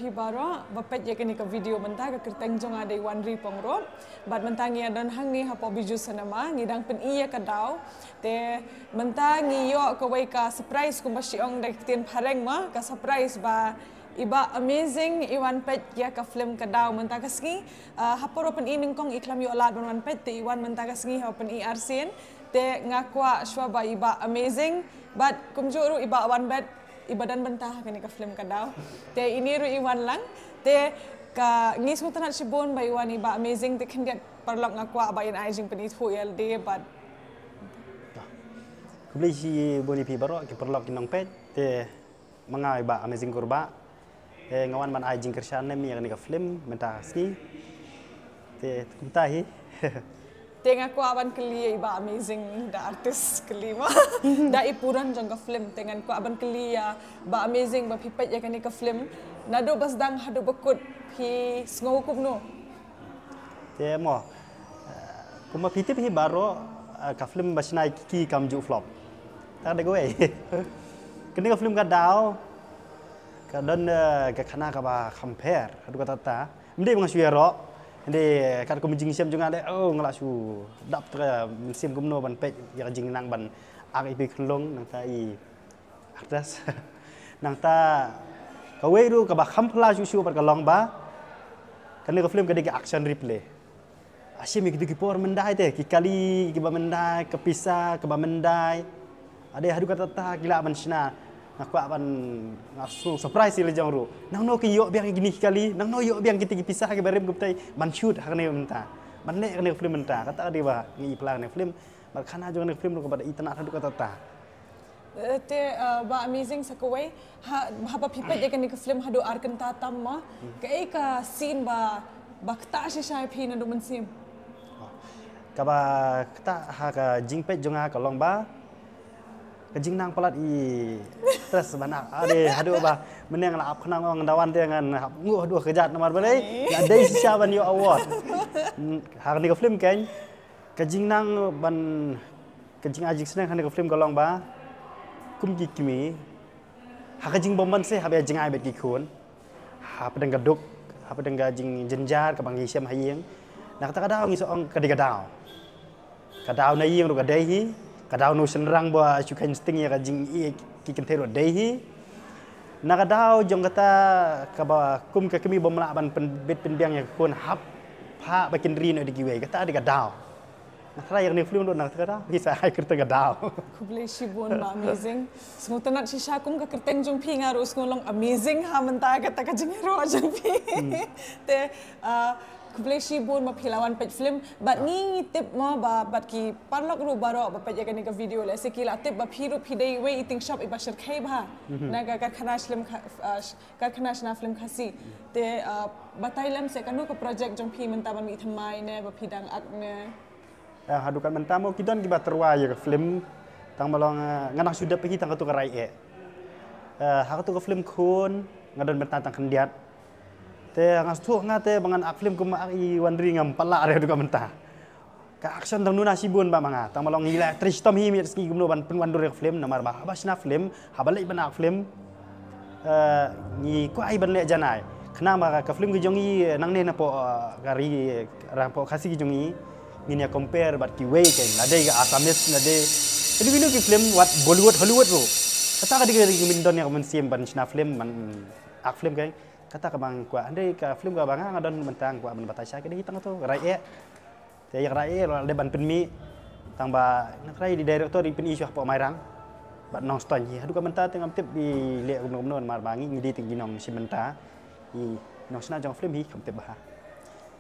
baro bapet ya kini ke video mentah ke kerteng jong ada Iwan Ri pongro bat mentah ngi adon hangi hapo biju sanama ngidang pen iya kadau te mentah ngi yo ke wei ka surprise kum basiong dek tin pareng ma ka surprise ba iba amazing Iwan pet ya ka film kadau mentah kasngi hapo pen ining kong iklam yo lad wan pet te Iwan mentah kasngi hapen i arsin te ngakwa shwa ba iba amazing but kumjuru iba wan bet ibadan bentah kini ka film kadau te ini ru Iwan lang te ka ngis mo tanat sibon ba Iwan iba amazing te kendiat parlok ngakwa ba in ajing penit hu LD but kubli si boni pi baro ki parlok kinong pet te mangai ba amazing kurba te ngawan man ajing kersan mi kini ka film mentah ski te kumtahi Tengah ku aban keli iba amazing da artis kelima da ipuran jang ka film tengan ku aban keli ya ba amazing ba pipet ya kani ka film nado bas dang hadu bekut pi sngo kup no te mo kuma pitip hi baro ka film basnai ki kamju flop ta de goe kini ka film ka dau ka don ka khana ka ba compare hadu ka ta mde mangsuero Jadi kat kumjing siam juga ada ngelak su dap tra siam kumno ban pet ya jing nang ban ak ipi klong nang ta I ardas nang ta ka we ru ka ba khampla su par ka long ba kan ni ka film ka de action replay asim ki por mendai te ki kali ki ba mendai ke pisa ke ba mendai ada hadu kata ta gila ban sina aku akan langsung surprise le jang ru nang no ki yo biang gini kali nang no yo biang kita pisah ke barem guptai man shoot hakne menta man ne ne film menta kata dia ba ngi plan ne film bar khana jong ne film ko pada itana hadu kata ta te ba amazing sakaway ha ba pipet ya kani ka film hadu arkan ta tamma ka ka scene ba bakta shi shai phi na do mensim ka ba ta ha ka jingpet jong ha ka long ba kejing nang pelat I terus banak ade hadu ba meneng la ap khnang ang dawan te ngan nguh duh kejat nomor balai ya dei sia ban yo award har ni ka film kan kejing nang ban kejing ajik senang han ka film golong ba kum ki kimi ha kejing bomban se ha be jing ai bet ki khun ha pedang gaduk ha pedang jing jenjar ka bang siam hayeng nak ta kadau ngi so ong ka digadau kadau na yeng ru ka dei hi kadau no senrang ba sukan sting ya kajing I ki kentero dehi nakadau jong kata ka ba kum ka kemi bomla ban bet penbiang ya kon hap pha ba kendri no digiwe kata ada kadau nakra yang ni film do nak kata bisa hai kerta kadau kublai shibon ba amazing smutanat si shakum ka kerteng jong pi ngaru ngolong amazing ha menta kata ka jing ro jong pi te kublai shibon ma philawan pet film bat ngi tip ma ba bat ki parlok ru baro ba pet yakani ka video le sekila tip ba phiru phidei we eating shop I bashar khai ba na ka khanash film ka khanash na film khasi te batailam se kanu ka project jong phi menta ban mi thamai ne ba phidang ak ne hadukan mentamo kidon ki baterwa ya film tang malong nganak sudah pergi tang tu ka rai ha tu ka film khun ngadon mentang tang kendiat te ngas tu ngate bangan ak film kuma I Wandri ngam pala are duka mentah ka action tang nuna sibun ba manga tang malong ngila tristom hi mi ski gumno ban penwandur film namar ba habasna film habalai ban ak film ni ko ai ban le janai khna ma ka film gi jongi nang ne na po gari ra po khasi gi jongi ni ya compare bat ki way kai nade ga asamis nade ini video ki film wat Bollywood Hollywood ro kata ka digari min don ya men sim ban sna film man ak film kai kata ka bang kwa andai ka film ka bang ngadon mentang kwa men batasya ke hitang tu rai te ya rai de ban penmi tang ba nak rai di director di pen isu apa mairang bat nong ston hi hadu ka menta tengam tip di le gumnon mar bangi ngidi ting ginong si menta I nong sna jong film hi kam tip ba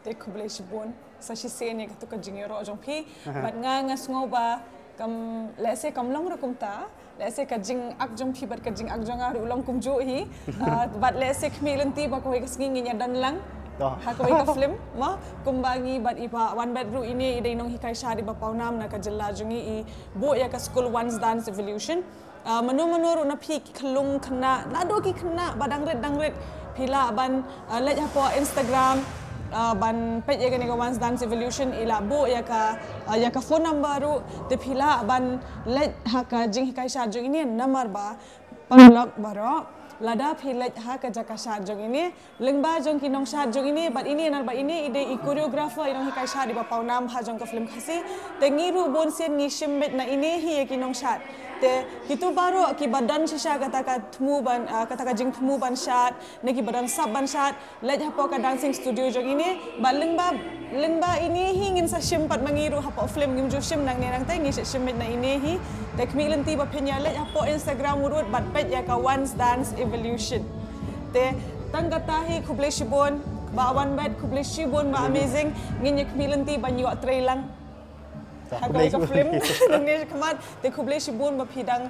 te kublai shibon sa shi sen ya ka jingero jong pi bat nga ngo ba kam lese kam long ra kum ta lese ka jing ak jong pi bat ka jing ak jong aru long kum jo hi bat lese khmilen ti ba ko ka snging nya dan lang ha ko ka film ma kumbangi bat iba one bedroom ini ide nong hikai shari ba paunam na ka jalla jongi I bo ya ka school one's dance evolution manu na pi khlung khna na do ki khna badang red pila ban let ha po Instagram ban pet ya ka One's Dance Evolution ila bu ya ka phone number ru te phila ban let ha ka jing hikai sha jing ini number ba parlok baro lada pilih ha kerja kasar jong ini lengba jong kinong syat jong ini bat ini nar bat ini ide koreografer inong hikai syat di bapau nam ha jong ke film kasih tengiru bon sen ngishim bet na ini hi kinong syat te kitu baru ki badan sisa kata temu ban kata jing temu ban syat ne ki badan sab ban syat lej hapo ka dancing studio jong ini bat lengba ini hingin sa shimpat mangiru hapo film ngim jo shim nang nerang te ngi shim bet na ini hi te kmi lenti ba penya lej hapo Instagram urut bat pet ya ka Once Dance Evolution te tang katahi kuble shibon ba one bed kuble shibon ba amazing ngin kmi lenti ba nyi wak trailang Hagai ka film nang kemat te kuble shibun ba pidang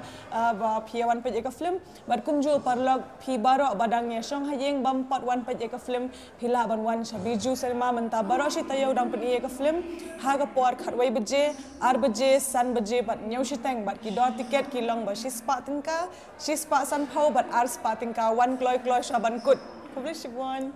ba piawan pe ka film bat kumjul parlog pi baro badang ya shong hayeng bampat wan pe ka film pila ban wan shabiju selma menta baro shi tayo dang pe ka film haga por khatwai beje ar beje san beje bat nyau shi tang bat ki do tiket ki long ba shi spa tingka shi spa san phau bat ar spa tingka wan kloi shaban kut kuble shibun